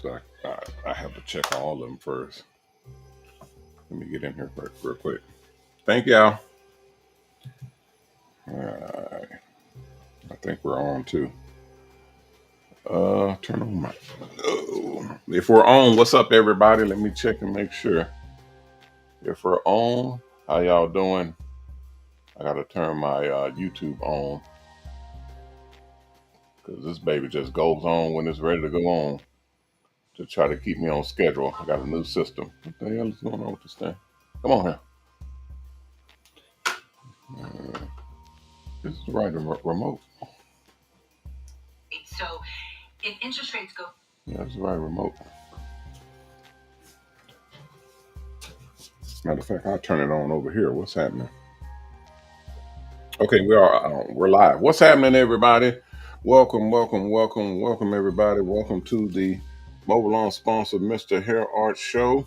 So I have to check all of them first. Let me get in here real quick. Thank y'all. All right. I think we're on too. Turn on my. Oh. If we're on, what's up, everybody? Let me check and make sure. If we're on, how y'all doing? I gotta turn my YouTube on because this baby just goes on when it's ready to go on to try to keep me on schedule. I got a new system. What the hell is going on with this thing? Come on here. This is the right remote. So if interest rates go. Yeah, that's the right remote. Matter of fact, I'll turn it on over here. What's happening? Okay, we're live. What's happening, everybody? Welcome, everybody. Welcome to the Mobile Salons sponsored MrHairArt show.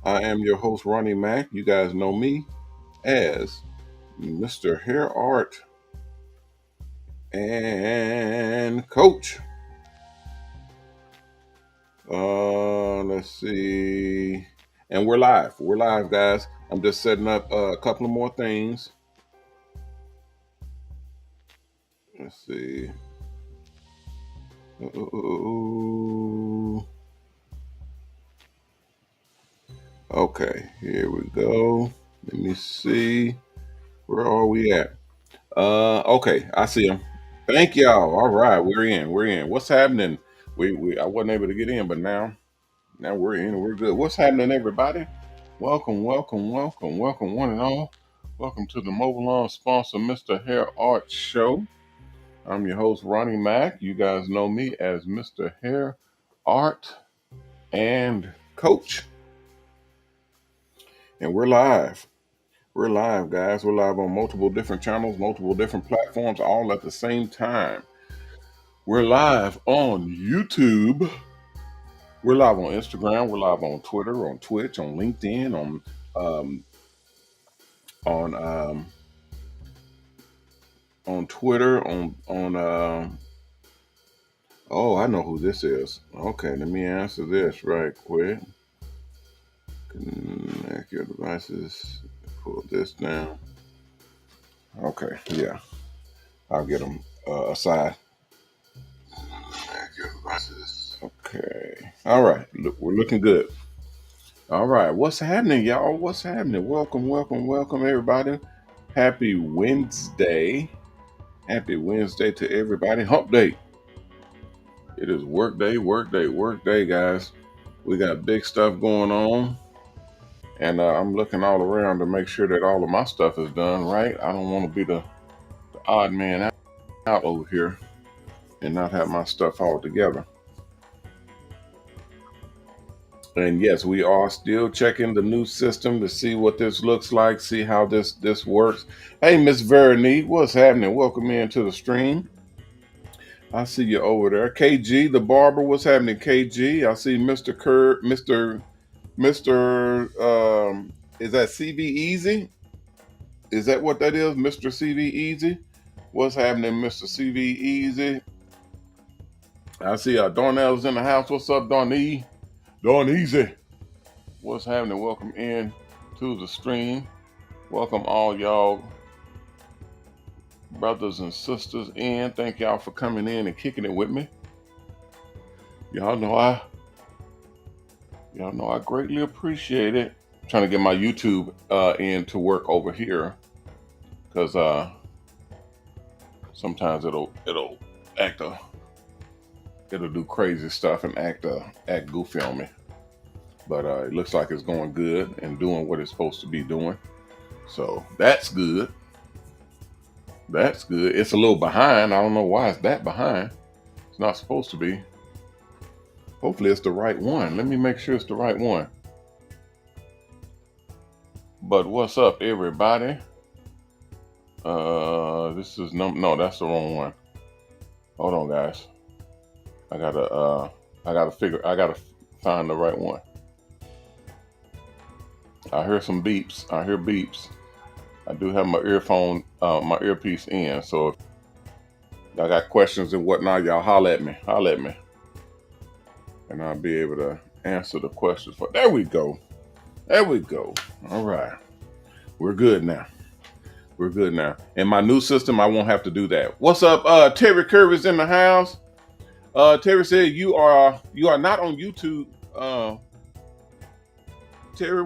I am your host, Ronnie Mac. You guys know me as MrHairArt and Coach. Let's see. And we're live. We're live, guys. I'm just setting up a couple of more things. Let's see. Okay, here we go. Let me see. Where are we at? Okay, I see them. Thank y'all. All right, we're in. What's happening? I wasn't able to get in, but now we're in. We're good. What's happening, everybody? Welcome, one and all. Welcome to the Mobile Salons sponsor MrHairArt show. I'm your host, Ronnie Mac. You guys know me as MrHairArt and Coach. And we're live. We're live, guys. We're live on multiple different channels, multiple different platforms, all at the same time. We're live on YouTube. We're live on Instagram. We're live on Twitter, on Twitch, on LinkedIn, on Twitter, oh, I know who this is. Okay, let me answer this right quick. Connect your devices. Pull this down. Okay, yeah. I'll get them aside. Connect your devices. Okay. All right. Look, we're looking good. All right. What's happening, y'all? What's happening? Welcome, everybody. Happy Wednesday. Happy Wednesday to everybody. Hump day. It is work day, guys. We got big stuff going on. And I'm looking all around to make sure that all of my stuff is done right. I don't want to be the odd man out over here and not have my stuff all together. And yes, we are still checking the new system to see what this looks like, see how this works. Hey, Miss Veronique, what's happening? Welcome into the stream. I see you over there. KG, the barber, what's happening, KG? I see Mr. Is that CV Easy? Is that what that is, Mr. CV Easy? What's happening, Mr. CV Easy? I see Darnell's in the house. What's up, Darnell? Darn Easy. What's happening? Welcome in to the stream. Welcome all y'all brothers and sisters in. Thank y'all for coming in and kicking it with me. Y'all know I greatly appreciate it. I'm trying to get my YouTube in to work over here because sometimes it'll do crazy stuff and act goofy on me. But it looks like it's going good and doing what it's supposed to be doing. So that's good. That's good. It's a little behind. I don't know why it's that behind. It's not supposed to be. Hopefully it's the right one. Let me make sure it's the right one. But what's up, everybody? This is no, that's the wrong one. Hold on, guys. I gotta find the right one. I hear some beeps. I hear beeps. I do have my my earpiece in. So if y'all got questions and whatnot, y'all holler at me. and I'll be able to answer the questions for. There we go. There we go. All right. We're good now. We're good now. In my new system, I won't have to do that. What's up? Terry Curry's in the house. Terry said you are not on YouTube. Terry,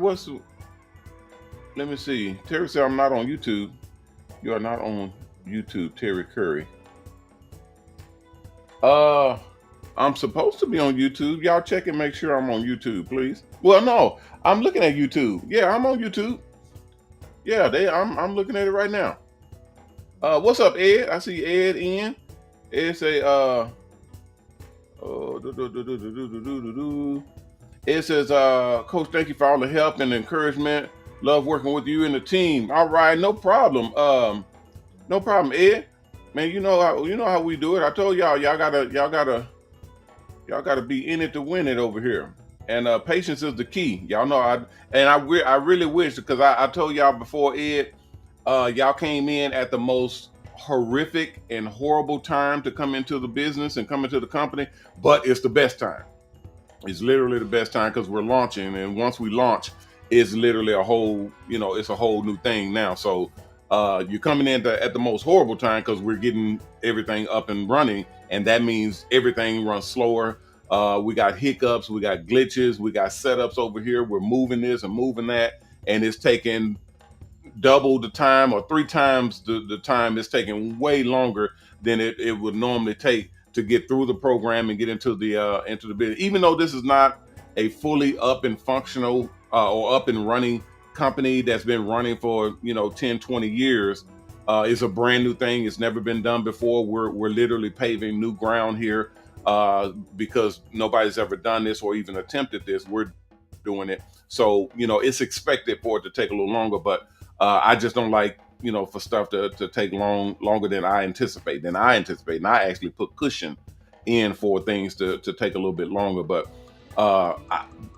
let me see. Terry said I'm not on YouTube. You are not on YouTube, Terry Curry. I'm supposed to be on YouTube. Y'all check and make sure I'm on YouTube, please. Well, no, I'm looking at YouTube. Yeah, I'm on YouTube. Yeah, I'm looking at it right now. What's up, Ed? I see Ed in. Ed say, oh, it says, Coach, thank you for all the help and encouragement. Love working with you and the team. All right, no problem. No problem, Ed. Man, you know how we do it. I told y'all gotta be in it to win it over here. And patience is the key. Y'all know I really wish, because I told y'all before, Ed, y'all came in at the most horrific and horrible time to come into the business and come into the company, but it's the best time. It's literally the best time because we're launching, and once we launch, it's literally it's a whole new thing now. So you're coming in at the most horrible time because we're getting everything up and running, and that means everything runs slower. We got hiccups, we got glitches, we got setups over here. We're moving this and moving that, and it's taking double the time or three times the time. It's taking way longer than it would normally take to get through the program and get into the business. Even though this is not a fully up and functional or up and running company that's been running for 10, 20 years, it's a brand new thing. It's never been done before. We're literally paving new ground here because nobody's ever done this or even attempted this. We're doing it, so it's expected for it to take a little longer, but I just don't like, for stuff to take longer than I anticipate. And I actually put cushion in for things to take a little bit longer. But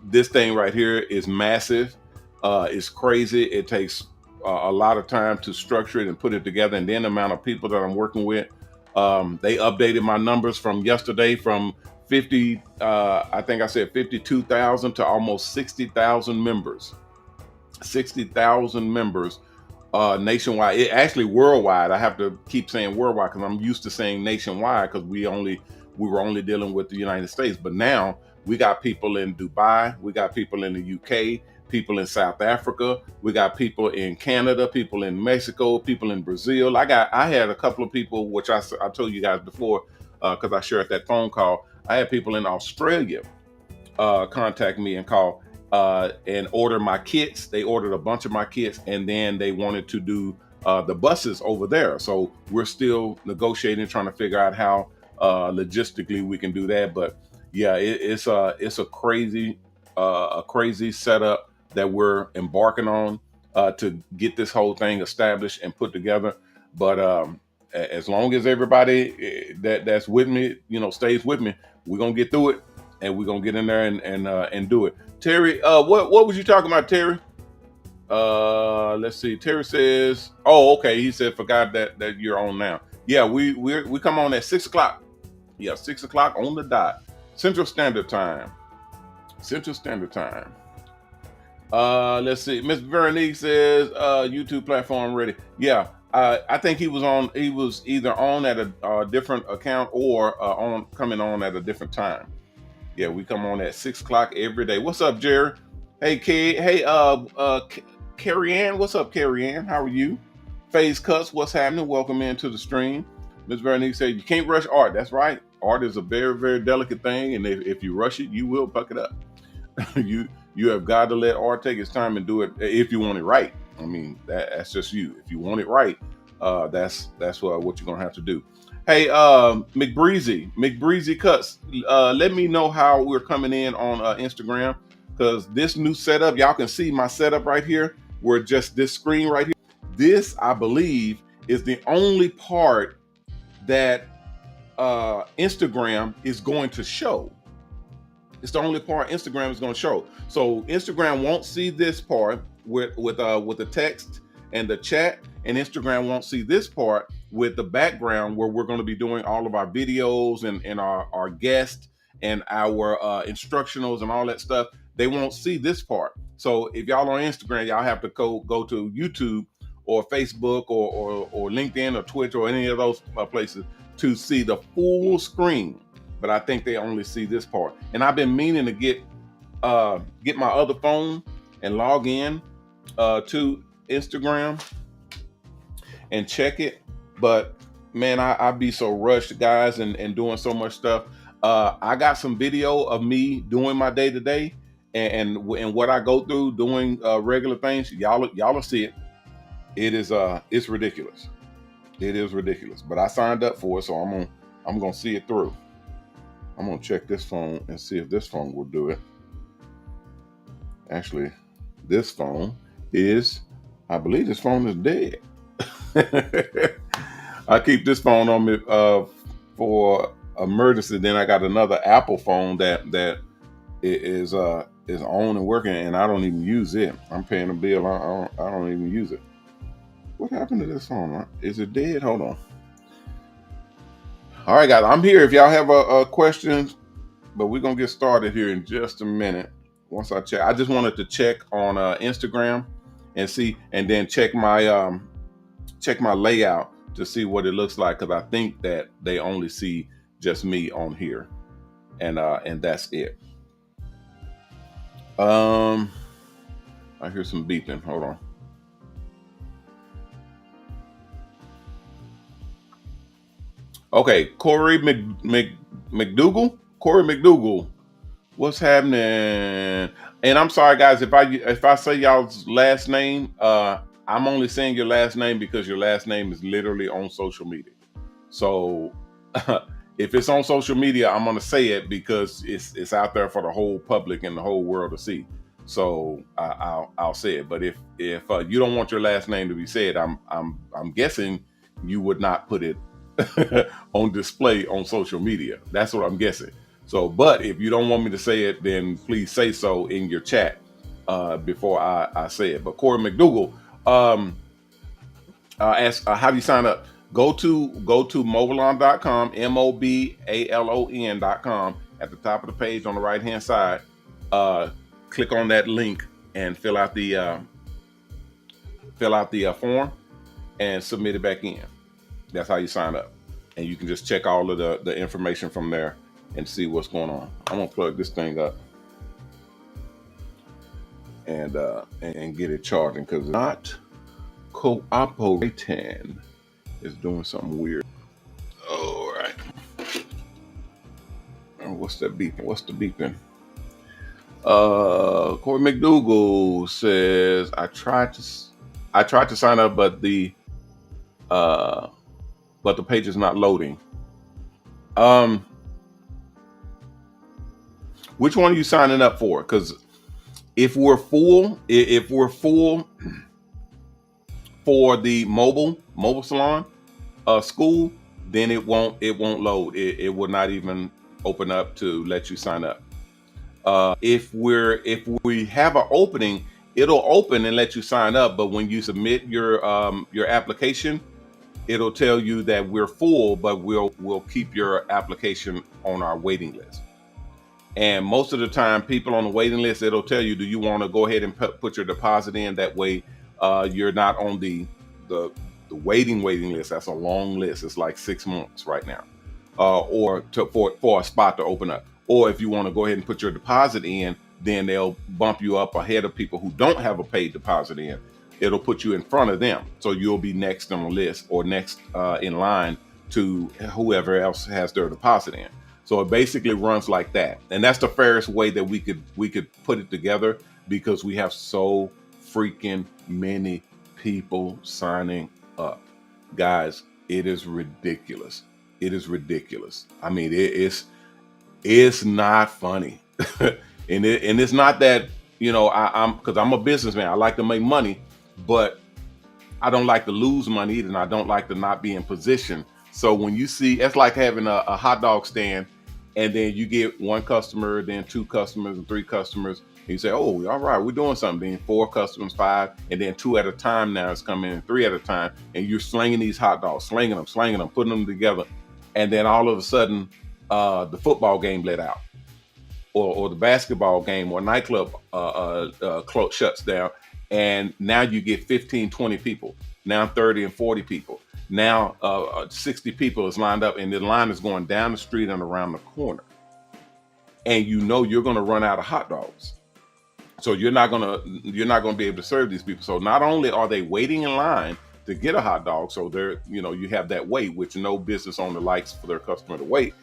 this thing right here is massive. It's crazy. It takes a lot of time to structure it and put it together. And then the amount of people that I'm working with, they updated my numbers from yesterday from 50, I think I said 52,000 to almost 60,000 members. 60,000 members nationwide. It actually worldwide. I have to keep saying worldwide because I'm used to saying nationwide because we were only dealing with the United States. But now we got people in Dubai, we got people in the UK, people in South Africa, we got people in Canada, people in Mexico, people in Brazil. I had a couple of people, which I told you guys before because I shared that phone call. I had people in Australia contact me and call and order my kits. They ordered a bunch of my kits, and then they wanted to do the buses over there. So we're still negotiating, trying to figure out how logistically we can do that. But yeah, it's a crazy setup that we're embarking on to get this whole thing established and put together. But as long as everybody that's with me, stays with me, we're gonna get through it, and we're gonna get in there and do it. Terry, what was you talking about, Terry? Let's see. Terry says, "Oh, okay." He said, "Forgot that you're on now." Yeah, we come on at 6 o'clock. Yeah, 6 o'clock on the dot, Central Standard Time. Central Standard Time. Let's see. Miss Veronique says, "YouTube platform ready." Yeah, I think he was on. He was either on at a different account or coming on at a different time. Yeah, we come on at 6 o'clock every day. What's up, Jerry? Hey, Kay. Hey, Carrie Ann. What's up, Carrie Ann? How are you? Phase Cuts. What's happening? Welcome into the stream. Ms. Veronique said you can't rush art. That's right. Art is a very, very delicate thing, and if you rush it, you will fuck it up. you have got to let art take its time and do it if you want it right. I mean, that's just you. If you want it right, that's what you're gonna have to do. Hey, McBreezy Cuts. Let me know how we're coming in on Instagram, because this new setup, y'all can see my setup right here. Where just this screen right here. This, I believe, is the only part that Instagram is going to show. It's the only part Instagram is going to show. So Instagram won't see this part with the text and the chat, and Instagram won't see this part with the background where we're going to be doing all of our videos and our guests and our instructionals and all that stuff, they won't see this part. So if y'all on Instagram, y'all have to go to YouTube or Facebook or LinkedIn or Twitch or any of those places to see the full screen. But I think they only see this part. And I've been meaning to get my other phone and log in to Instagram and check it. But man, I be so rushed, guys, and doing so much stuff. I got some video of me doing my day to day and what I go through doing regular things. Y'all will see it. It is it's ridiculous. It is ridiculous. But I signed up for it, so I'm gonna see it through. I'm gonna check this phone and see if this phone will do it. Actually, this phone is, I believe this phone is dead. I keep this phone on me for emergency. Then I got another Apple phone that is on and working, and I don't even use it. I'm paying a bill. I don't even use it. What happened to this phone? Is it dead? Hold on. All right, guys, I'm here if y'all have a questions, but we're gonna get started here in just a minute. Once I check, I just wanted to check on Instagram and see, and then check my layout to see what it looks like, because I think that they only see just me on here, and that's it. I hear some beeping. Hold on. Okay, Corey McDougal. Corey McDougal. What's happening? And I'm sorry, guys, if I say y'all's last name, I'm only saying your last name because your last name is literally on social media. So if it's on social media, I'm gonna say it because it's out there for the whole public and the whole world to see. So I'll say it. But if you don't want your last name to be said, I'm guessing you would not put it on display on social media. That's what I'm guessing. So, but if you don't want me to say it, then please say so in your chat before I say it. But Corey McDougal asked, how do you sign up? Go to mobalon.com, mobalon.com. At the top of the page on the right hand side, click on that link and fill out the form and submit it back in. That's how you sign up, and you can just check all of the information from there and see what's going on. I'm gonna plug this thing up and get it charging, because it's not cooperating. It's doing something weird. All right. Oh, what's that beeping? What's the beeping? Corey McDougal says, I tried to sign up, but the page is not loading. Which one are you signing up for? Because if we're full for the mobile salon school, then it won't load. It will not even open up to let you sign up. If we have an opening, it'll open and let you sign up. But when you submit your application, it'll tell you that we're full, but we'll keep your application on our waiting list. And most of the time, people on the waiting list, it'll tell you, do you want to go ahead and put your deposit in? That way, you're not on the waiting list. That's a long list. It's like 6 months right now, for a spot to open up. Or if you want to go ahead and put your deposit in, then they'll bump you up ahead of people who don't have a paid deposit in. It'll put you in front of them, so you'll be next on the list or next in line to whoever else has their deposit in. So it basically runs like that, and that's the fairest way that we could put it together, because we have so freaking many people signing up, guys. It is ridiculous. It is ridiculous. I mean, it's not funny, and it's not that, you know, because I'm a businessman. I like to make money, but I don't like to lose money either, and I don't like to not be in position. So when you see, it's like having a hot dog stand, and then you get one customer, then 2 customers, and 3 customers. And you say, oh, all right, we're doing something. Then 4 customers, 5, and then 2 at a time now is coming in, 3 at a time. And you're slinging these hot dogs, slinging them, putting them together. And then all of a sudden, the football game let out. or the basketball game or nightclub shuts down, and now you get 15, 20 people, now 30 and 40 people. Now 60 people is lined up, and the line is going down the street and around the corner. And you know you're going to run out of hot dogs. So you're not gonna be able to serve these people. So not only are they waiting in line to get a hot dog, so they're, you have that wait, which no business owner likes for their customer to wait.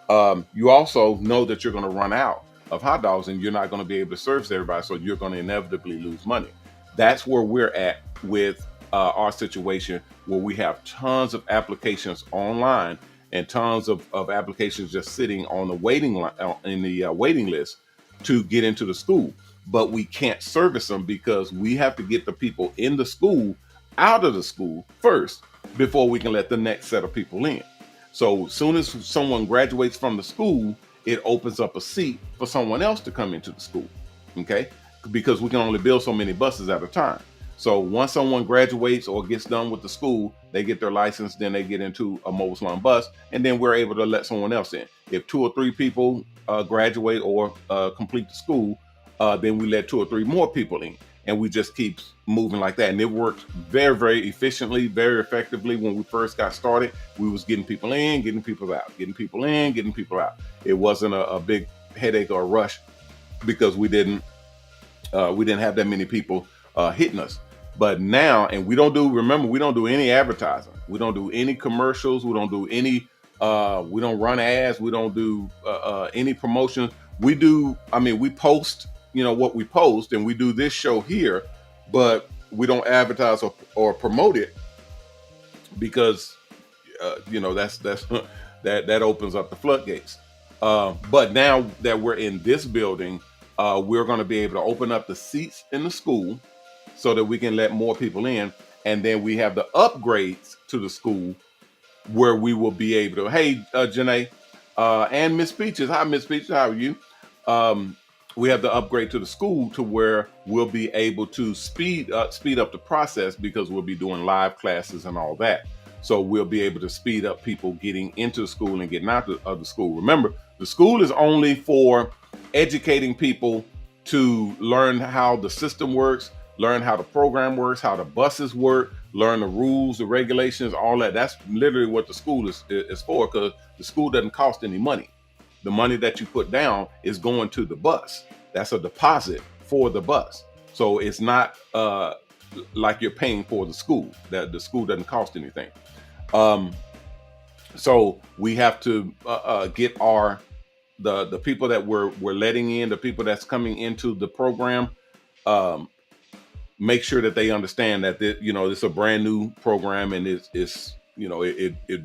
You also know that you're going to run out of hot dogs, and you're not going to be able to serve everybody. So you're going to inevitably lose money. That's where we're at with our situation, where we have tons of applications online and tons of applications just sitting on the waiting line, in the waiting list to get into the school. But we can't service them because we have to get the people in the school out of the school first before we can let the next set of people in. So as soon as someone graduates from the school, it opens up a seat for someone else to come into the school, okay? Because we can only build so many buses at a time. So once someone graduates or gets done with the school, they get their license, then they get into a mobile salon bus, and then we're able to let someone else in. If 2 or 3 people graduate or complete the school, then we let 2 or 3 more people in, and we just keep moving like that. And it worked very, very efficiently, very effectively. When we first got started, we was getting people in, getting people out, getting people in, getting people out. It wasn't a big headache or rush because we didn't have that many people hitting us. But now, and we don't do any advertising. We don't do any commercials. We don't do any, we don't run ads. We don't do any promotions. We post, what we post, and we do this show here, but we don't advertise or promote it because, that opens up the floodgates. But now that we're in this building, we're going to be able to open up the seats in the school so that we can let more people in. And then we have the upgrades to the school where we will be able to, hey, Janae, and Miss Peaches. Hi, Miss Peaches. How are you? We have the upgrade to the school to where we'll be able to speed up the process because we'll be doing live classes and all that. So we'll be able to speed up people getting into the school and getting out of the school. Remember, the school is only for educating people to learn how the system works, learn how the program works, how the buses work, learn the rules, the regulations, all that. That's literally what the school is for, because the school doesn't cost any money. The money that you put down is going to the bus. That's a deposit for the bus. So it's not like you're paying for the school. That the school doesn't cost anything. So we have to get the people that we're letting in, the people that's coming into the program, make sure that they understand that it's a brand new program, and it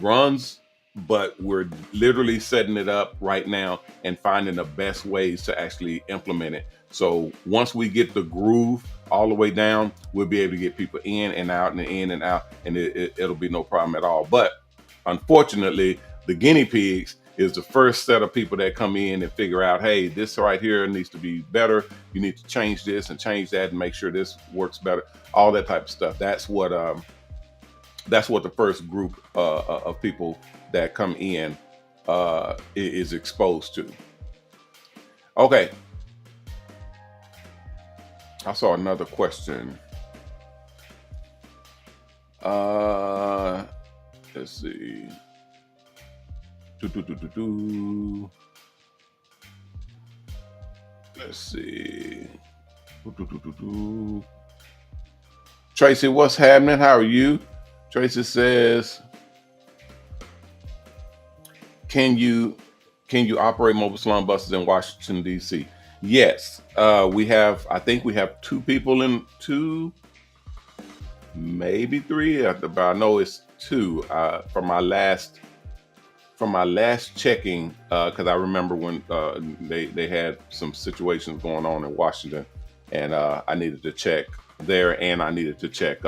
runs, but we're literally setting it up right now and finding the best ways to actually implement it. So once we get the groove all the way down, we'll be able to get people in and out and in and out, and it'll be no problem at all. But unfortunately, the guinea pigs is the first set of people that come in and figure out, hey, this right here needs to be better. You need to change this and change that and make sure this works better. All that type of stuff. That's what the first group of people that come in is exposed to. Okay. I saw another question. Let's see. Let's see. Tracy, what's happening? How are you? Tracy says, can you operate mobile salon buses in Washington, D.C.? Yes. I think we have 2 people in 2, maybe 3, but I know it's 2 from my last checking, because I remember when they had some situations going on in Washington, and I needed to check there, and I needed to check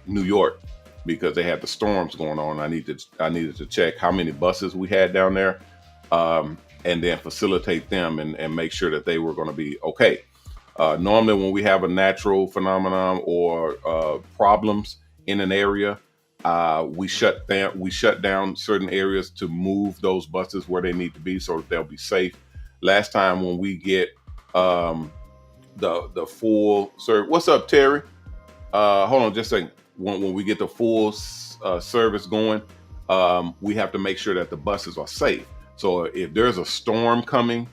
New York because they had the storms going on. I needed to check how many buses we had down there, and then facilitate them and make sure that they were going to be okay. Normally, when we have a natural phenomenon or problems in an area, we shut down certain areas to move those buses where they need to be so that they'll be safe. last time when we get the full service. What's up, Terry? Hold on just a second. When we get the full service going, we have to make sure that the buses are safe. So if there's a storm coming,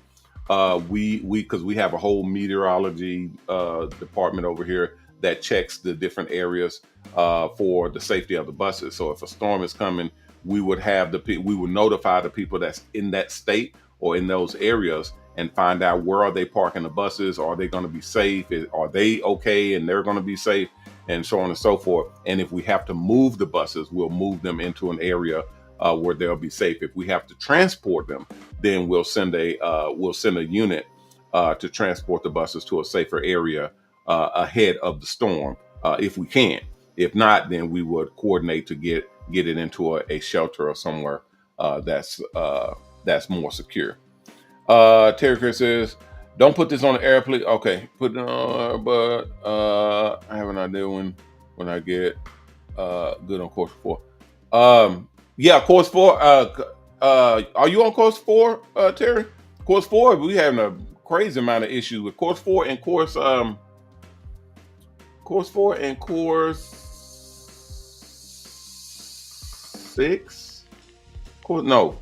because we have a whole meteorology department over here that checks the different areas for the safety of the buses. So if a storm is coming, we would notify the people that's in that state or in those areas and find out where are they parking the buses. Are they going to be safe? Are they okay and they're going to be safe? And so on and so forth. And if we have to move the buses, we'll move them into an area where they'll be safe. If we have to transport them, then we'll send a unit to transport the buses to a safer area ahead of the storm, if we can. If not, then we would coordinate to get it into a shelter or somewhere that's more secure. Terry Chris says, don't put this on the airplane. Okay, put it on, but I have an idea when I get good on course 4. Yeah, course 4. Are you on course 4, Terry? Course 4, we having a crazy amount of issues with course 4 and course 6. No.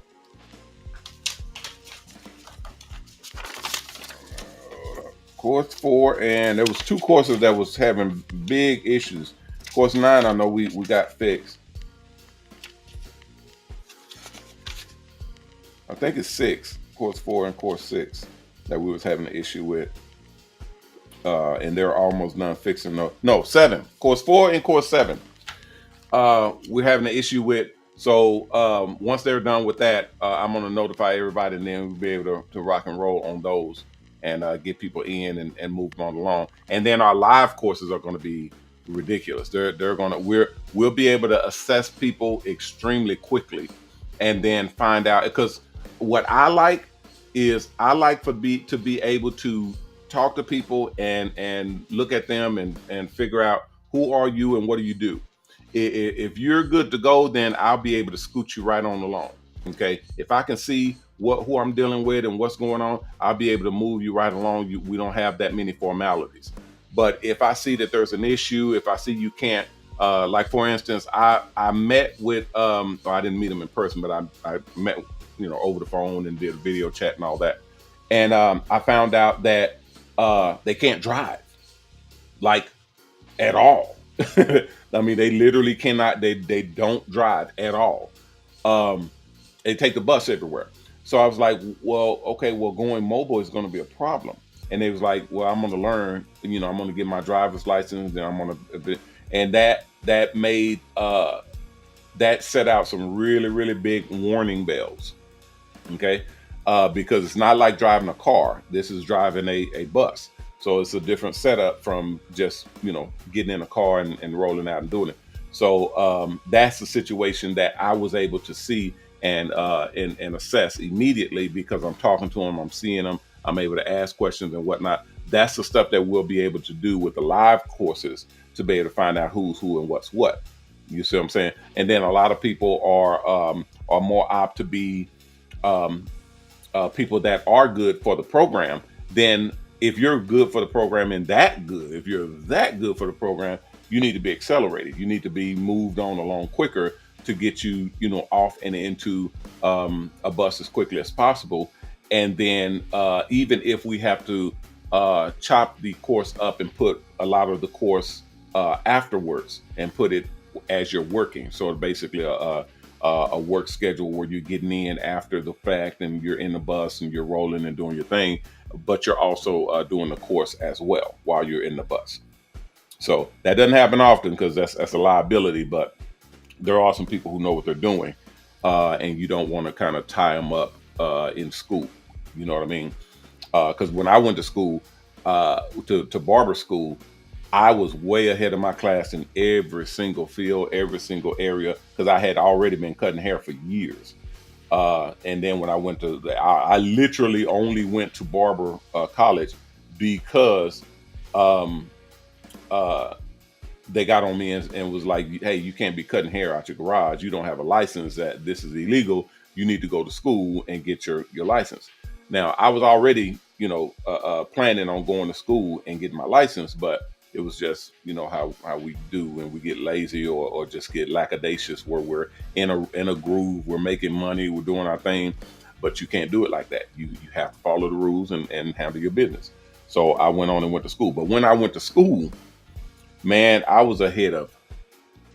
Course 4, and there was 2 courses that was having big issues. Course 9, I know we got fixed. I think it's 6, course 4 and course 6 that we was having an issue with. And they're almost done fixing. No, 7. Course 4 and course 7. We're having an issue with. So once they're done with that, I'm going to notify everybody, and then we'll be able to rock and roll on those and get people in and move on along. And then our live courses are going to be ridiculous. We'll be able to assess people extremely quickly, and then find out, because what I like is to be able to talk to people and look at them and figure out who are you and what do you do. If you're good to go, then I'll be able to scoot you right on along. Okay, if I can see who I'm dealing with and what's going on, I'll be able to move you right along. We don't have that many formalities. But if I see that there's an issue, if I see you can't, like for instance, I met with, I didn't meet him in person, but I met, over the phone and did a video chat and all that. And I found out that they can't drive, like, at all. I mean, they literally cannot. They don't drive at all. They take the bus everywhere. So I was like, well, okay, well, going mobile is going to be a problem. And they was like, well, I'm going to learn. I'm going to get my driver's license, and I'm going to. And that made that set out some really, really big warning bells. Okay, because it's not like driving a car. This is driving a bus. So it's a different setup from just, getting in a car and rolling out and doing it. So that's the situation that I was able to see and assess immediately, because I'm talking to them, I'm seeing them, I'm able to ask questions and whatnot. That's the stuff that we'll be able to do with the live courses, to be able to find out who's who and what's what. You see what I'm saying? And then a lot of people are more apt to be people that are good for the program. Then if you're good for the program and if you're that good for the program, you need to be accelerated. You need to be moved on along quicker to get you, off and into a bus as quickly as possible. And then even if we have to chop the course up and put a lot of the course afterwards and put it as you're working. So basically a work schedule where you're getting in after the fact and you're in the bus and you're rolling and doing your thing, but you're also doing the course as well while you're in the bus. So that doesn't happen often, because that's a liability, but there are some people who know what they're doing, and you don't want to kind of tie them up in school. You know what I mean? Because when I went to school, to barber school, I was way ahead of my class in every single field, every single area, because I had already been cutting hair for years. And then when I went I literally only went to barber college because they got on me and was like, hey, you can't be cutting hair out your garage. You don't have a license. That this is illegal. You need to go to school and get your license. Now I was already, planning on going to school and getting my license, but it was just, how we do when we get lazy, or just get lackadaisious, where we're in a groove, we're making money, we're doing our thing, but you can't do it like that. You have to follow the rules and handle your business. So I went on and went to school. But when I went to school, man, I was ahead of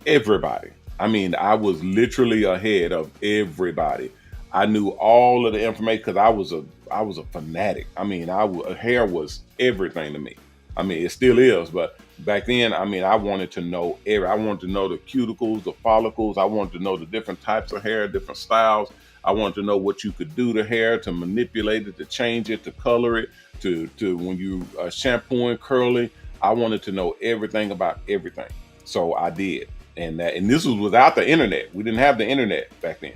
everybody. I mean, I was literally ahead of everybody. I knew all of the information because I was a fanatic. I mean, hair was everything to me. I mean, it still is, but back then, I mean, I wanted to know I wanted to know the cuticles, the follicles. I wanted to know the different types of hair, different styles. I wanted to know what you could do to hair to manipulate it, to change it, to color it, to when you shampooing, curling. I wanted to know everything about everything. So I did. And this was without the internet. We didn't have the internet back then.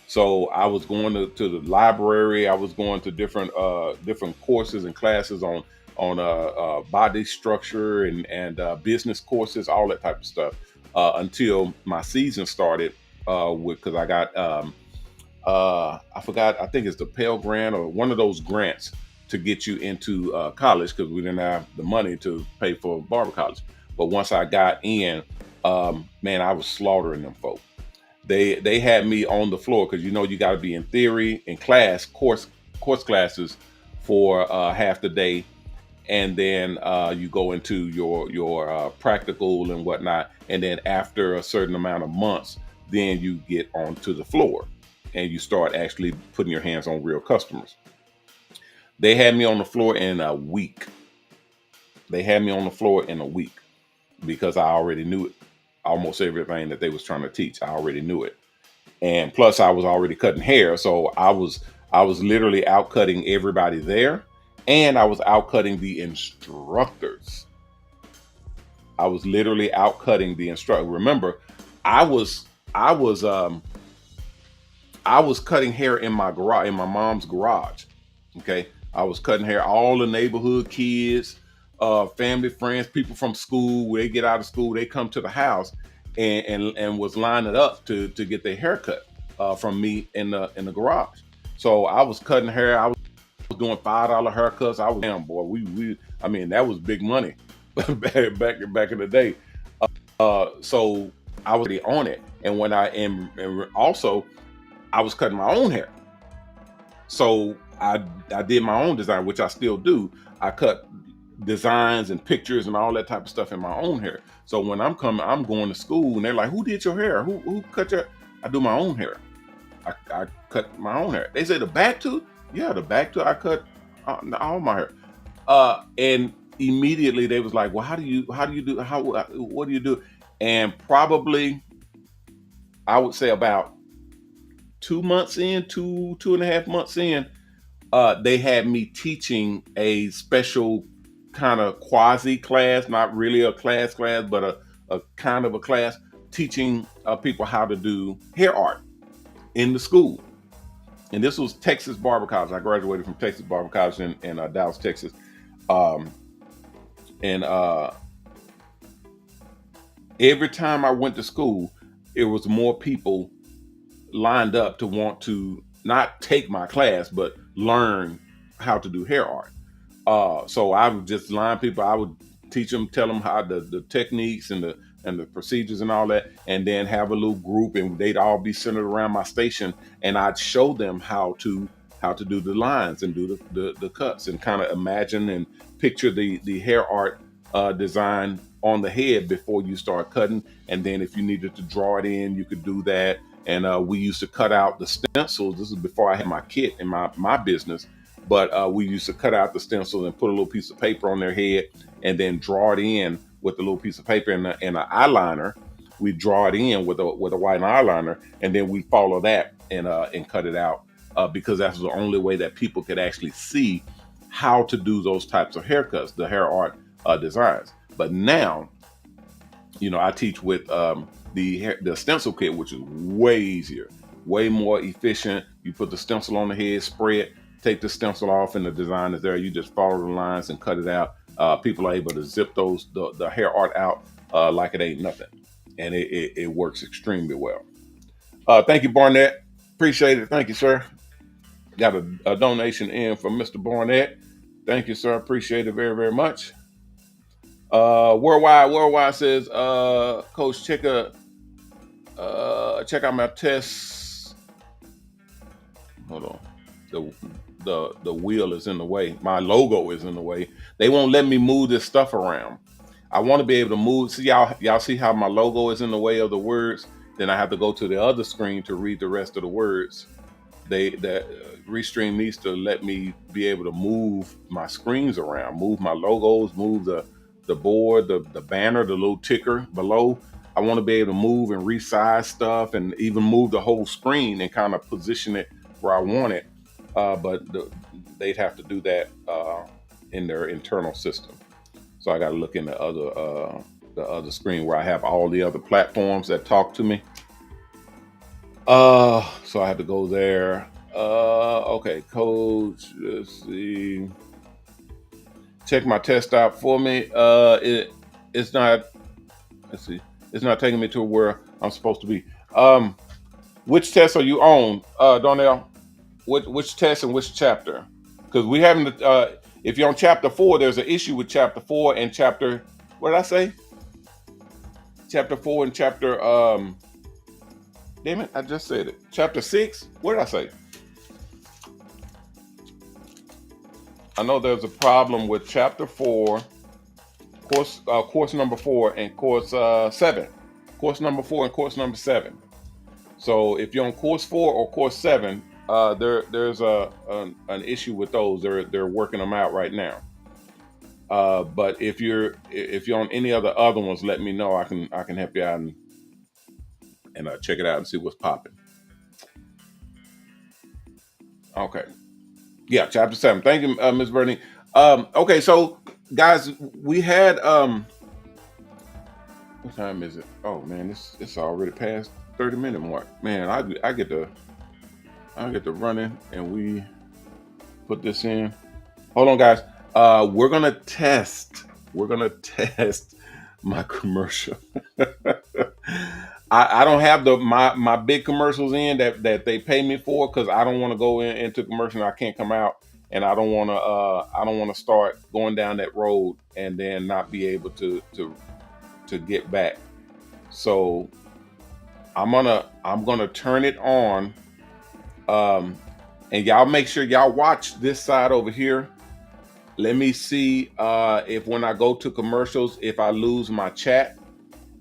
So I was going to the library. I was going to different courses and classes on body structure and business courses, all that type of stuff, until my season started. Because I got I forgot, I think it's the Pell Grant or one of those grants to get you into college, because we didn't have the money to pay for barber college. But once I got in, man, I was slaughtering them folks. They had me on the floor, because you got to be in theory and course classes for half the day, and then you go into your practical and whatnot, and then after a certain amount of months, then you get onto the floor and you start actually putting your hands on real customers. They had me on the floor in a week. They had me on the floor in a week because I already knew it. Almost everything that they was trying to teach, I already knew it. And plus I was already cutting hair, so I was literally outcutting everybody there, and I was outcutting the instructors. I was literally outcutting the instructor. Remember, I was I was I was cutting hair in my garage, in my mom's garage. Okay. I was cutting hair, all the neighborhood kids, family, friends, people from school. When they get out of school, they come to the house and was lining up to get their haircut from me in the garage. So I was cutting hair. I was doing $5 haircuts. I was damn boy. We I mean, that was big money back in the day. So I was already on it. And when and also I was cutting my own hair. So I did my own design, which I still do. I cut designs and pictures and all that type of stuff in my own hair. So when I'm going to school, and they're like, "Who did your hair? Who cut your?" I do my own hair. I cut my own hair. They say the back too. Yeah, the back too. I cut all my hair. And immediately they was like, "Well, how do you do what do you do?" And probably I would say about 2 months in, 2.5 months in, they had me teaching a special kind of quasi class, not really a class, but a kind of a class, teaching people how to do hair art in the school. And this was Texas Barber College. I graduated from Texas Barber College in Dallas, Texas. Um, and every time I went to school, it was more people lined up to want to not take my class, but learn how to do hair art. So I would just line people. I would teach them, tell them how the techniques and the procedures and all that, and then have a little group, and they'd all be centered around my station, and I'd show them how to do the lines and do the cuts, and kind of imagine and picture the hair art design on the head before you start cutting. And then if you needed to draw it in, you could do that. And we used to cut out the stencils. This is before I had my kit in my business, but we used to cut out the stencils and put a little piece of paper on their head, and then draw it in with a little piece of paper and an eyeliner. We draw it in with a white eyeliner, and then we follow that and cut it out, because that's the only way that people could actually see how to do those types of haircuts, the hair art designs. But now, I teach with the stencil kit, which is way easier, way more efficient. You put the stencil on the head, spray it, take the stencil off, and the design is there. You just follow the lines and cut it out. People are able to zip the hair art out like it ain't nothing, and it works extremely well. Thank you, Barnett. Appreciate it. Thank you, sir. Got a donation in from Mr. Barnett. Thank you, sir. Appreciate it very, very much. Worldwide says, Coach, check out my tests. Hold on. The wheel is in the way. My logo is in the way. They won't let me move this stuff around. I want to be able to move. See, y'all see how my logo is in the way of the words? Then I have to go to the other screen to read the rest of the words. The Restream needs to let me be able to move my screens around, move my logos, move the board, the banner, the little ticker below. I want to be able to move and resize stuff and even move the whole screen and kind of position it where I want it. But they'd have to do that in their internal system. So I got to look in the other screen where I have all the other platforms that talk to me. So I had to go there. Okay, Coach, let's see. Check my test out for me. It's not, let's see. It's not taking me to where I'm supposed to be. Which test are you on, Darnell? Which test and which chapter? Because we haven't, if you're on chapter 4, there's an issue with chapter 4 and chapter, what did I say? Chapter 4 and chapter, damn it, I just said it. Chapter 6, what did I say? I know there's a problem with chapter 4, course number 4 and course 7. Course number 4 and course number 7. So if you're on course 4 or course 7, there's an issue with those. They're working them out right now. But if you're on any other ones, let me know. I can help you out and check it out and see what's popping. Okay. Yeah, chapter 7. Thank you, Ms. Bernie. Okay, so guys, we had what time is it? Oh man, it's already past 30-minute mark. Man, I get to run in and we put this in. Hold on, guys. We're gonna test my commercial. I don't have my big commercials in that they pay me for, because I don't want to go into commercial and I can't come out, and I don't want to start going down that road and then not be able to get back. So I'm gonna turn it on, and y'all make sure y'all watch this side over here. Let me see if when I go to commercials, if I lose my chat.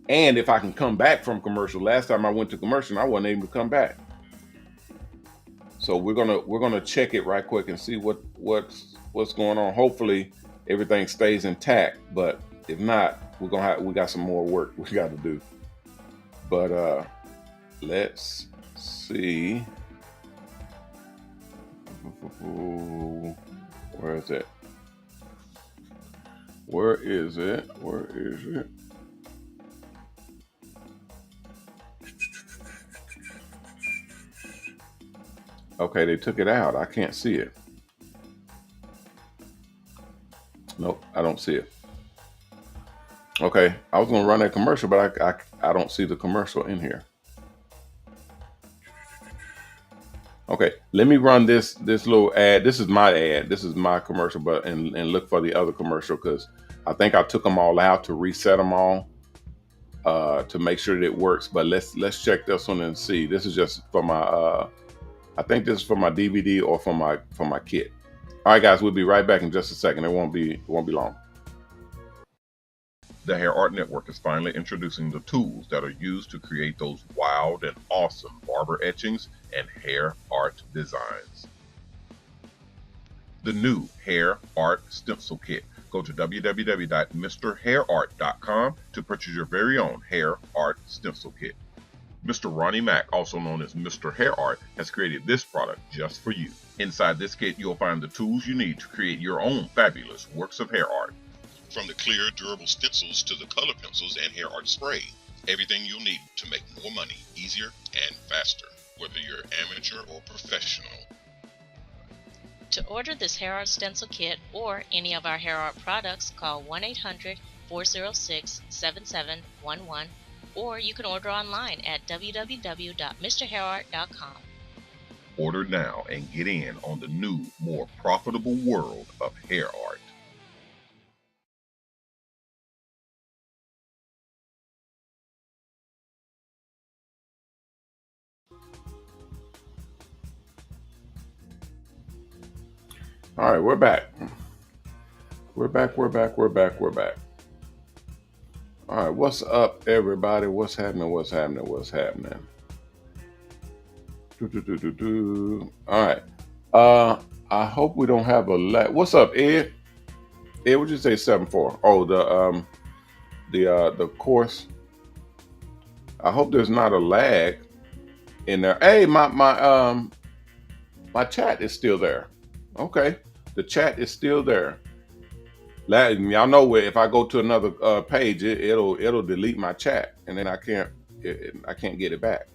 And if I can come back from commercial. Last time I went to commercial, I wasn't able to come back. So we're gonna check it right quick and see what's going on. Hopefully everything stays intact. But if not, we got some more work we got to do. But let's see. Where is it? Where is it? Okay, they took it out. I can't see it. Nope, I don't see it. Okay, I was gonna run that commercial, but I don't see the commercial in here. Okay, let me run this little ad. This is my ad. This is my commercial, but and look for the other commercial, because I think I took them all out to reset them all to make sure that it works. But let's check this one and see. This is just for my I think this is for my DVD or for my kit. All right, guys, we'll be right back in just a second. It won't be long. The HairArt Network is finally introducing the tools that are used to create those wild and awesome barber etchings and hair art designs. The new HairArt Stencil Kit. Go to www.MrHairArt.com to purchase your very own HairArt Stencil Kit. Mr. Ronnie Mac, also known as MrHairArt, has created this product just for you. Inside this kit, you'll find the tools you need to create your own fabulous works of hair art. From the clear, durable stencils to the color pencils and hair art spray, everything you'll need to make more money easier and faster, whether you're amateur or professional. To order this hair art stencil kit or any of our hair art products, call Order now and get in on the new, more profitable world of hair art. All right, we're back. We're back. All right, what's up, everybody? What's happening? All right. I hope we don't have a lag. What's up, Ed? Ed, what'd you say 7-4? Oh, the course. I hope there's not a lag in there. Hey, my chat is still there. Okay, the chat is still there. Y'all know where if I go to another page, it'll delete my chat, and then I can't get it back.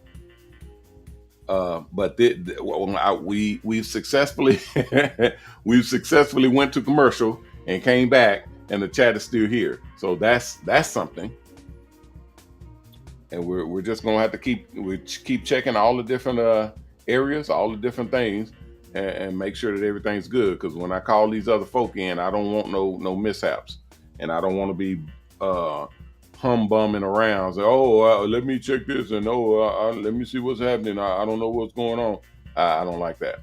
But we've successfully went to commercial and came back, and the chat is still here. So that's something. And we're just gonna have to keep checking all the different areas, all the different things, and make sure that everything's good. Because when I call these other folk in, I don't want no mishaps, and I don't want to be hum bumming around. Say, let me check this, and let me see what's happening. I don't know what's going on. I don't like that.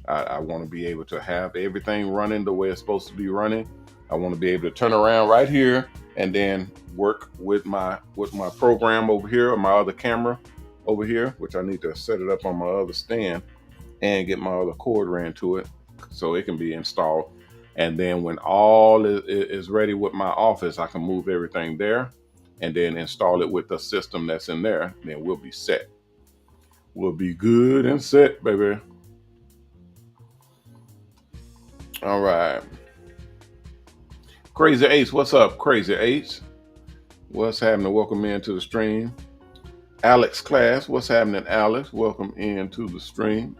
I want to be able to have everything running the way it's supposed to be running. I want to be able to turn around right here and then work with my program over here, or my other camera over here, which I need to set it up on my other stand and get my other cord ran to it so it can be installed. And then when all is ready with my office, I can move everything there and then install it with the system that's in there. Then we'll be set. We'll be good and set, baby. All right. Crazy Ace, what's up, Crazy Ace? What's happening? Welcome into the stream. Alex Class, what's happening, Alex? Welcome into the stream.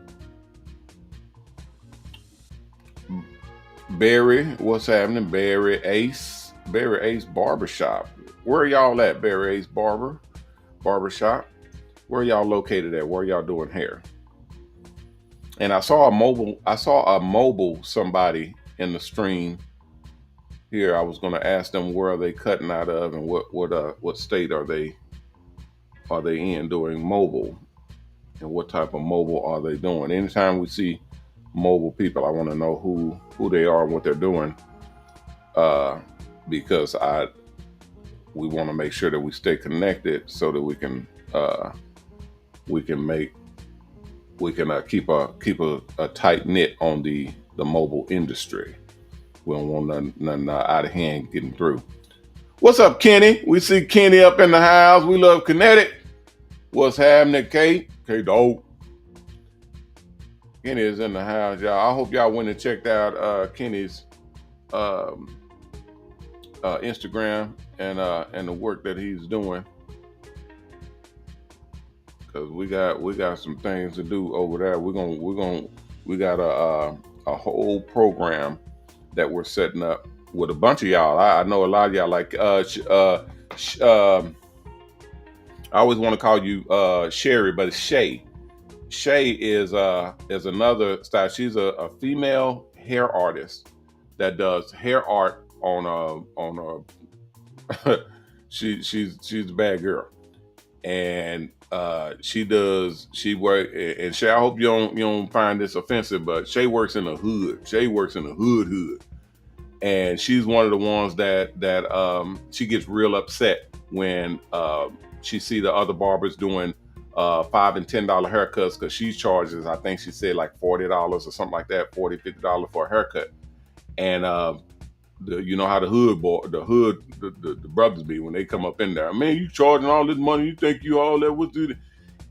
Barry, what's happening? Barry Ace Barbershop. Where are y'all at, Barry Ace Barbershop? Where are y'all located at? Where are y'all doing hair? And I saw a mobile somebody in the stream here. I was going to ask them where are they cutting out of, and what state are they in doing mobile, and what type of mobile are they doing? Anytime we see mobile people, I want to know who they are and what they're doing, because we want to make sure that we stay connected so that we can keep a tight knit on the mobile industry. We don't want nothing out of hand getting through. What's up, Kenny? We see Kenny up in the house. We love Kinetic. What's happening, Kate? K-Dog. Kenny is in the house, y'all. I hope y'all went and checked out Kenny's Instagram and the work that he's doing, because we got some things to do over there. We got a whole program that we're setting up with a bunch of y'all. I know a lot of y'all like I always want to call you Sherry, but it's Shay. Shay is another style. She's a female hair artist that does hair art on she's a bad girl, and she work, and Shay, I hope you don't find this offensive, but Shay works in the hood. Shay works in the hood, and she's one of the ones that she gets real upset when she see the other barbers doing $5 and $10 haircuts, because she charges, I think she said like $40 or something like that, $40-$50 for a haircut. And you know how the brothers be when they come up in there. Man, you charging all this money? You think you all that? What's it?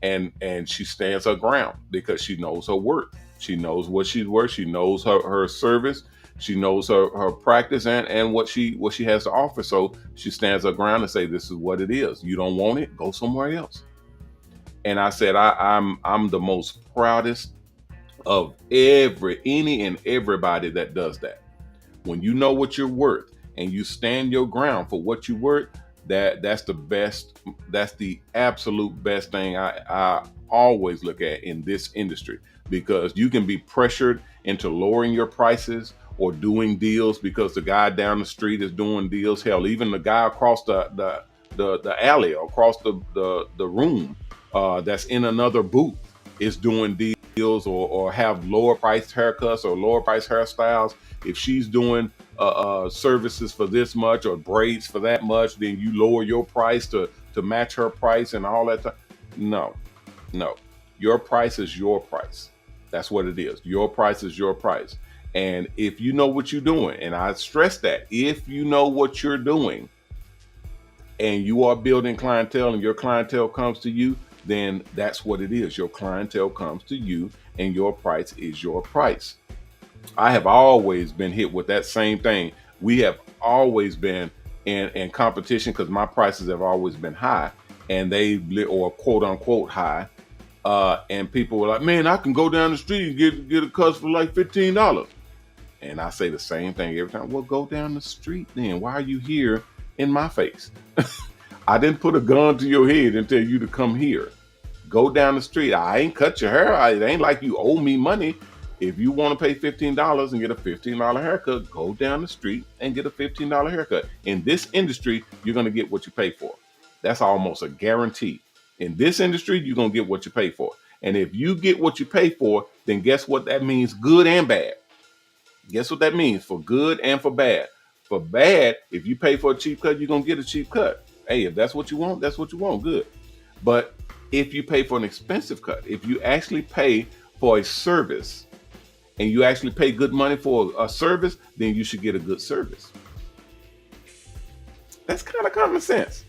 And she stands her ground because she knows her worth. She knows what she's worth. She knows her service. She knows her practice and what she has to offer. So she stands her ground and say, this is what it is. You don't want it? Go somewhere else. And I said, I'm the most proudest of any and everybody that does that. When you know what you're worth and you stand your ground for what you're worth, that's the best. That's the absolute best thing I always look at in this industry, because you can be pressured into lowering your prices or doing deals because the guy down the street is doing deals. Hell, even the guy across the alley or across the room that's in another booth is doing deals, or have lower priced haircuts or lower priced hairstyles. If she's doing services for this much or braids for that much, then you lower your price to match her price and all that stuff. No, no. Your price is your price. That's what it is. Your price is your price. And if you know what you're doing, and I stress that, if you know what you're doing and you are building clientele and your clientele comes to you, then that's what it is. Your clientele comes to you and your price is your price. I have always been hit with that same thing. We have always been in competition because my prices have always been high, and or quote unquote high. And people were like, man, I can go down the street and get a cut for like $15. And I say the same thing every time. Well, go down the street then. Why are you here in my face? I didn't put a gun to your head and tell you to come here. Go down the street. I ain't cut your hair. It ain't like you owe me money. If you want to pay $15 and get a $15 haircut, go down the street and get a $15 haircut. In this industry, you're going to get what you pay for. That's almost a guarantee. In this industry, you're going to get what you pay for. And if you get what you pay for, then guess what that means, good and bad. Guess what that means, for good and for bad. For bad, if you pay for a cheap cut, you're going to get a cheap cut. Hey, if that's what you want, that's what you want, good. But if you pay for an expensive cut, if you actually pay for a service, and you actually pay good money for a service, then you should get a good service. That's kind of common sense.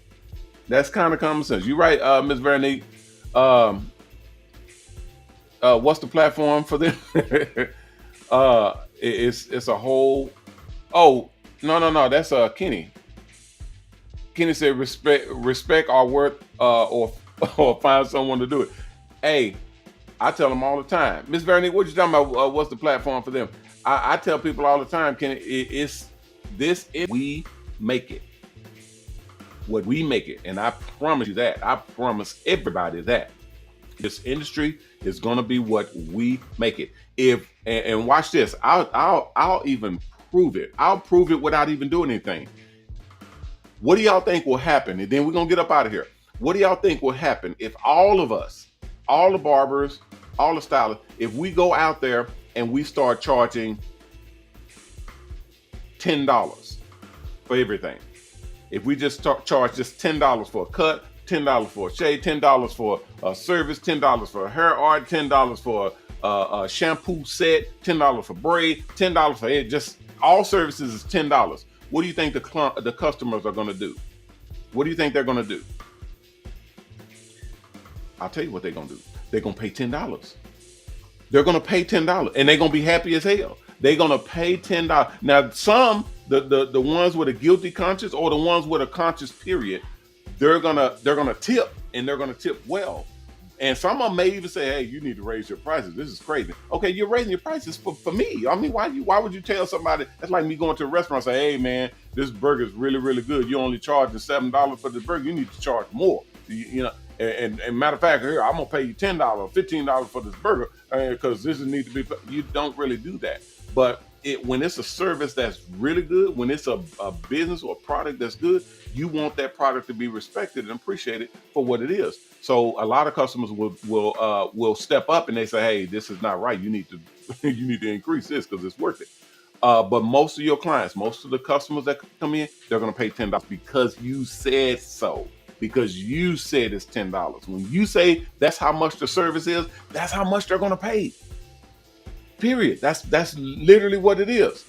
That's kind of common sense. You're right, Ms. Veronique. What's the platform for them? It's a whole. Oh, no. That's Kenny. Kenny said respect our worth, or find someone to do it. Hey, I tell them all the time, Miss Veronique, what you talking about? What's the platform for them? I tell people all the time, Kenny, we make it. What we make it, and I promise you that. I promise everybody that this industry is going to be what we make it. And watch this. I'll even prove it. I'll prove it without even doing anything. What do y'all think will happen? And then we're gonna get up out of here. What do y'all think will happen if all of us, all the barbers, all the stylists, if we go out there and we start charging $10 for everything? If we just charge just $10 for a cut, $10 for a shave, $10 for a service, $10 for a hair art, $10 for a shampoo set, $10 for braid, $10 for it, just all services is $10. What do you think the customers are going to do? What do you think they're going to do? I'll tell you what they're going to do. They're going to pay $10. They're going to pay $10, and they're going to be happy as hell. They're going to pay $10. Now, the ones with a guilty conscience, or the ones with a conscious period, they're gonna tip, and they're gonna tip well. And some of them may even say, hey, you need to raise your prices. This is crazy. Okay, you're raising your prices for me. I mean, why would you tell somebody? That's like me going to a restaurant and say, hey man, this burger is really, really good. You're only charging $7 for this burger. You need to charge more. You know, and matter of fact, here, I'm gonna pay you $10 or $15 for this burger because this need to be. You don't really do that. But when it's a service that's really good, when it's a business or a product that's good, you want that product to be respected and appreciated for what it is. So a lot of customers will step up and they say, hey, this is not right. You need to increase this because it's worth it. But most of your clients, most of the customers that come in, they're going to pay $10 because you said so. Because you said it's $10. When you say that's how much the service is, that's how much they're going to pay. Period. That's literally what it is.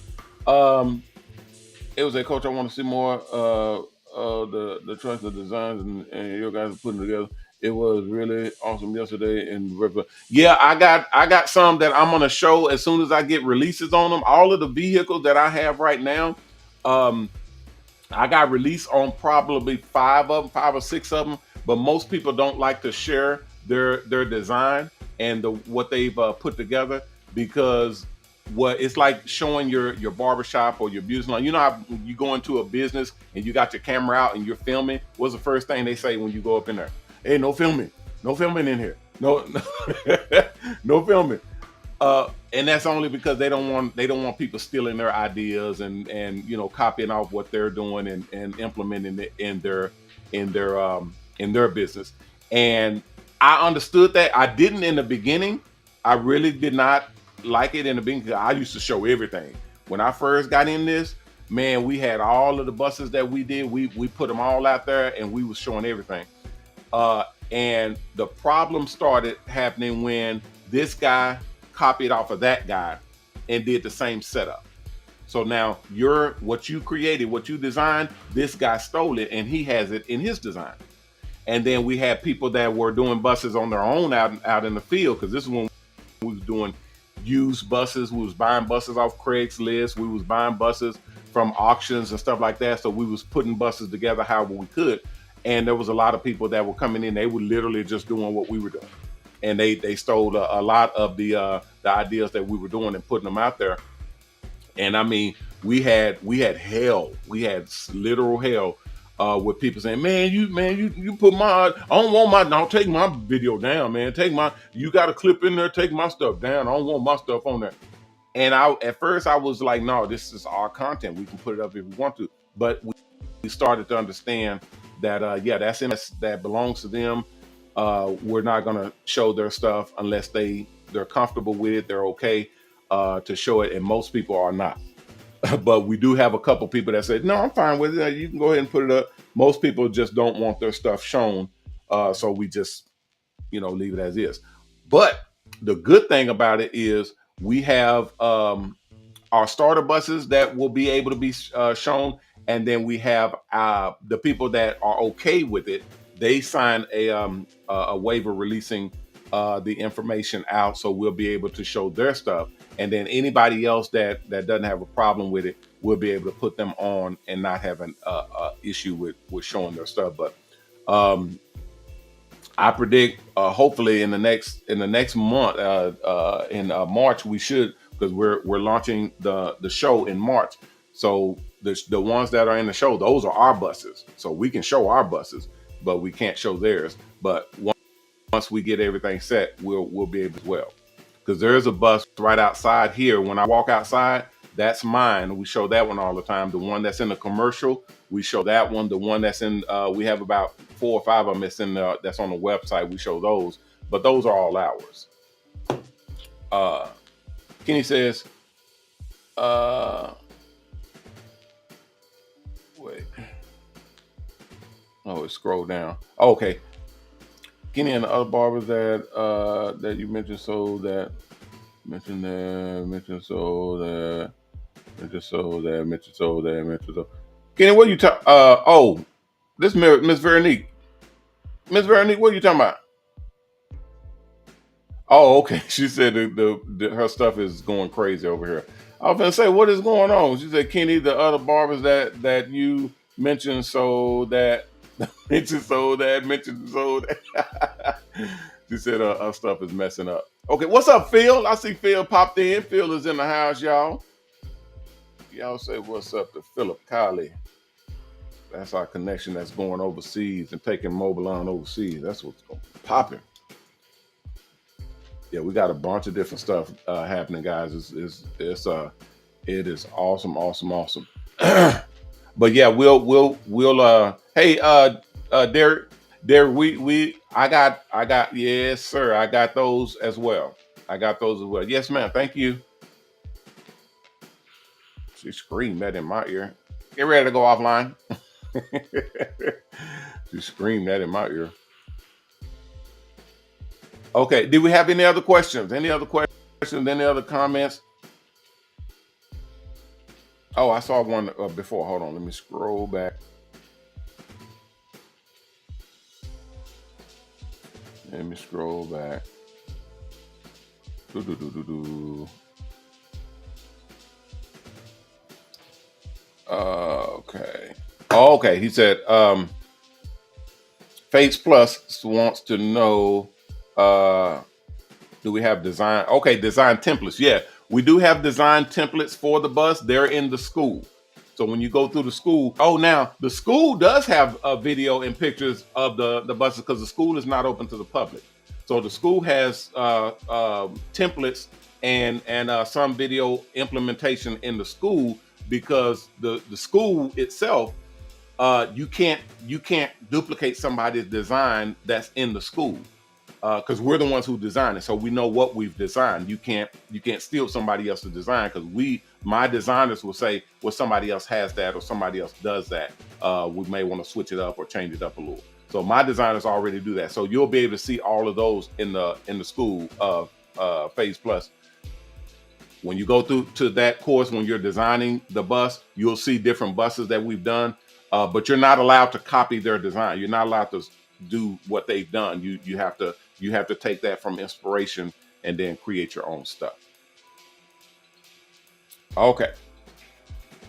It was a coach. I want to see more the choice of designs and your guys are putting together. It was really awesome yesterday. And yeah, I got some that I'm gonna show as soon as I get releases on them. All of the vehicles that I have right now, I got release on probably 5 or 6 of them. But most people don't like to share their design and what they've put together, because it's like showing your barbershop or your beauty salon. You know how you go into a business and you got your camera out and you're filming? What's the first thing they say when you go up in there? Hey, no filming in here. No, no filming. And that's only because they don't want people stealing their ideas and copying off what they're doing and implementing it in their business. And I understood that. I didn't in the beginning. I really did not like it in the beginning. I used to show everything when I first got in this. Man, we had all of the buses that we did. We put them all out there and we was showing everything. And the problem started happening when this guy copied off of that guy and did the same setup. So now what you created, what you designed, this guy stole it and he has it in his design. And then we had people that were doing buses on their own out in the field, because this is when we was doing used buses. We was buying buses off Craigslist. We was buying buses from auctions and stuff like that. So we was putting buses together however we could. And there was a lot of people that were coming in. They were literally just doing what we were doing, and they stole a lot of the ideas that we were doing and putting them out there. And I mean, we had hell. We had literal hell with people saying, "Man, you put my, I don't want my, don't take my video down, man. You got a clip in there. Take my stuff down. I don't want my stuff on there." And at first I was like, "No, this is our content. We can put it up if we want to." But we started to understand that yeah, that belongs to them. We're not gonna show their stuff unless they're comfortable with it. They're okay to show it, and most people are not. But we do have a couple people that said, "No, I'm fine with it. You can go ahead and put it up." Most people just don't want their stuff shown, so we just leave it as is. But the good thing about it is we have our starter buses that will be able to be shown, and then we have the people that are okay with it. They sign a waiver releasing the information out, so we'll be able to show their stuff. And then anybody else that doesn't have a problem with it, we'll be able to put them on and not have an issue with showing their stuff. But I predict hopefully in the next month, in March, we should, because we're launching the show in March. So the ones that are in the show, those are our buses. So we can show our buses, but we can't show theirs. But once we get everything set, we'll be able to as well. Because there's a bus right outside here. When I walk outside, that's mine. We show that one all the time. The one that's in the commercial, we show that one. The one that's in, we have about 4 or 5 of them that's on the website. We show those, but those are all ours. Kenny says, wait. Oh, it scrolled down. Oh, okay. Kenny and the other barbers that you mentioned sold that. Kenny, what you talk? Oh, this Miss Veronique. Miss Veronique, what are you talking about? Oh, okay. She said her stuff is going crazy over here. I was gonna say, what is going on? She said, Kenny, the other barbers that you mentioned sold that, mentioned sold that. She said her stuff is messing up. Okay, what's up, Phil? I see Phil popped in. Phil is in the house, y'all. Y'all say what's up to Philip Kiley. That's our connection that's going overseas and taking Mobile on overseas. That's what's popping. Yeah, we got a bunch of different stuff happening, guys. It is awesome. But yeah, we'll hey Derek, I got, yes sir, I got those as well. Yes, ma'am. Thank you. She screamed that in my ear. Get ready to go offline. She screamed that in my ear. Okay, do we have any other questions? Any other comments? Oh, I saw one before. Hold on, let me scroll back. Okay. Okay, he said, Face Plus wants to know, do we have design? Okay, design templates. Yeah, we do have design templates for the bus. They're in the school. So when you go through the school, now the school does have a video and pictures of the buses, because the school is not open to the public. So the school has templates and some video implementation in the school, because the school itself, you can't duplicate somebody's design that's in the school, because we're the ones who design it, so we know what we've designed. You can't steal somebody else's design, because my designers will say, well, somebody else has that or somebody else does that. We may want to switch it up or change it up a little. So my designers already do that. So you'll be able to see all of those in the school of Phase Plus. When you go through to that course, when you're designing the bus, you'll see different buses that we've done, but you're not allowed to copy their design. You're not allowed to do what they've done. You have to take that from inspiration and then create your own stuff. Okay.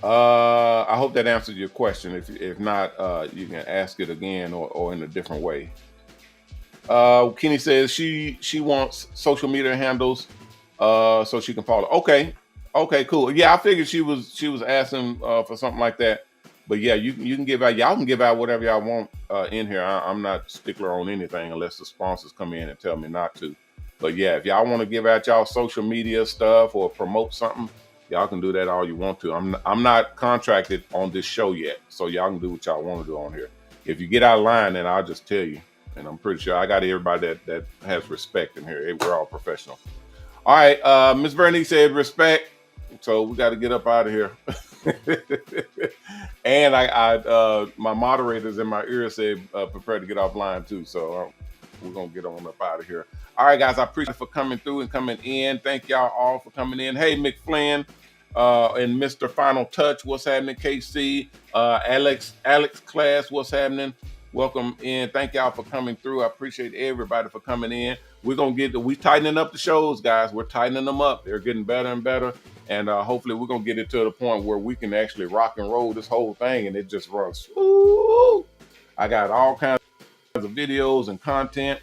I hope that answered your question. If not, you can ask it again or in a different way. Kenny says she wants social media handles so she can follow. Okay, cool. Yeah, I figured she was asking for something like that. But yeah, you can give out, y'all can give out whatever y'all want in here. I'm not stickler on anything unless the sponsors come in and tell me not to. But yeah, if y'all want to give out y'all social media stuff or promote something, y'all can do that all you want to. I'm not contracted on this show yet, so y'all can do what y'all want to do on here. If you get out of line, then I'll just tell you. And I'm pretty sure I got everybody that has respect in here. We're all professional. All right, Miss Bernice said respect, so we got to get up out of here. And I my moderators in my ear said prepare to get offline too, so we're gonna get on up out of here. All right, guys, I appreciate you for coming through and coming in. Thank y'all all for coming in. Hey, McFlynn and Mr. Final Touch, what's happening? KC, Alex Class, what's happening? Welcome in. Thank y'all for coming through. I appreciate everybody for coming in. We're gonna we tightening up the shows, guys. We're tightening them up. They're getting better and better. And hopefully we're gonna get it to the point where we can actually rock and roll this whole thing and it just runs. Ooh. I got all kinds of videos and content.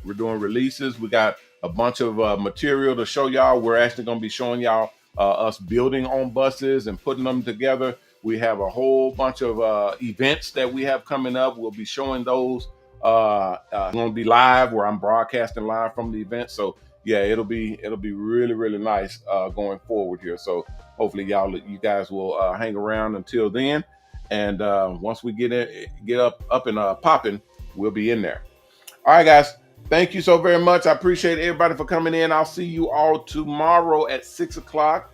We're doing releases. We got a bunch of material to show y'all. We're actually gonna be showing y'all us building on buses and putting them together. We have a whole bunch of events that we have coming up. We'll be showing those. Going to be live, where I'm broadcasting live from the event. So yeah, it'll be really nice going forward here. So hopefully you guys will hang around until then. And once we get up and popping, we'll be in there. All right, guys. Thank you so very much. I appreciate everybody for coming in. I'll see you all tomorrow at 6 o'clock.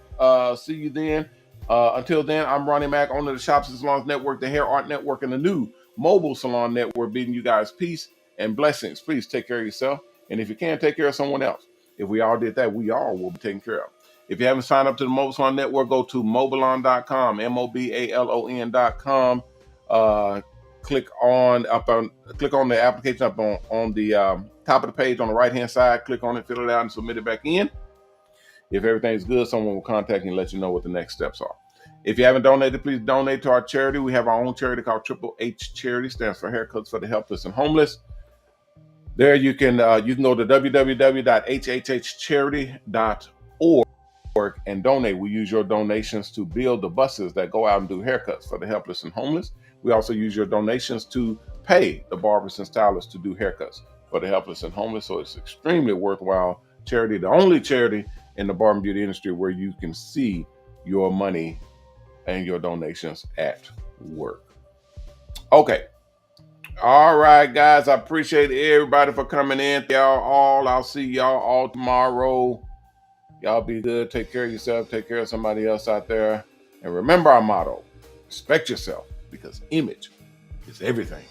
See you then. Until then, I'm Ronnie Mac, owner of the Shops Salons Network, the Hair Art Network, and the new Mobile Salon Network, bidding you guys peace and blessings. Please take care of yourself. And if you can, take care of someone else. If we all did that, we all will be taken care of. If you haven't signed up to the Mobile Salon Network, go to mobalon.com, mobalon.com. Click on the application up on the top of the page on the right-hand side. Click on it, fill it out, and submit it back in. If everything's good, someone will contact you and let you know what the next steps are. If you haven't donated, please donate to our charity. We have our own charity called Triple H Charity, stands for Haircuts for the Helpless and Homeless. There you can go to www.hhcharity.org and donate. We use your donations to build the buses that go out and do haircuts for the helpless and homeless. We also use your donations to pay the barbers and stylists to do haircuts for the helpless and homeless. So it's extremely worthwhile charity, the only charity in the Barber Beauty industry where you can see your money and your donations at work. Okay. All right, guys. I appreciate everybody for coming in. Y'all all. I'll see y'all all tomorrow. Y'all be good. Take care of yourself. Take care of somebody else out there. And remember our motto: respect yourself, because image is everything.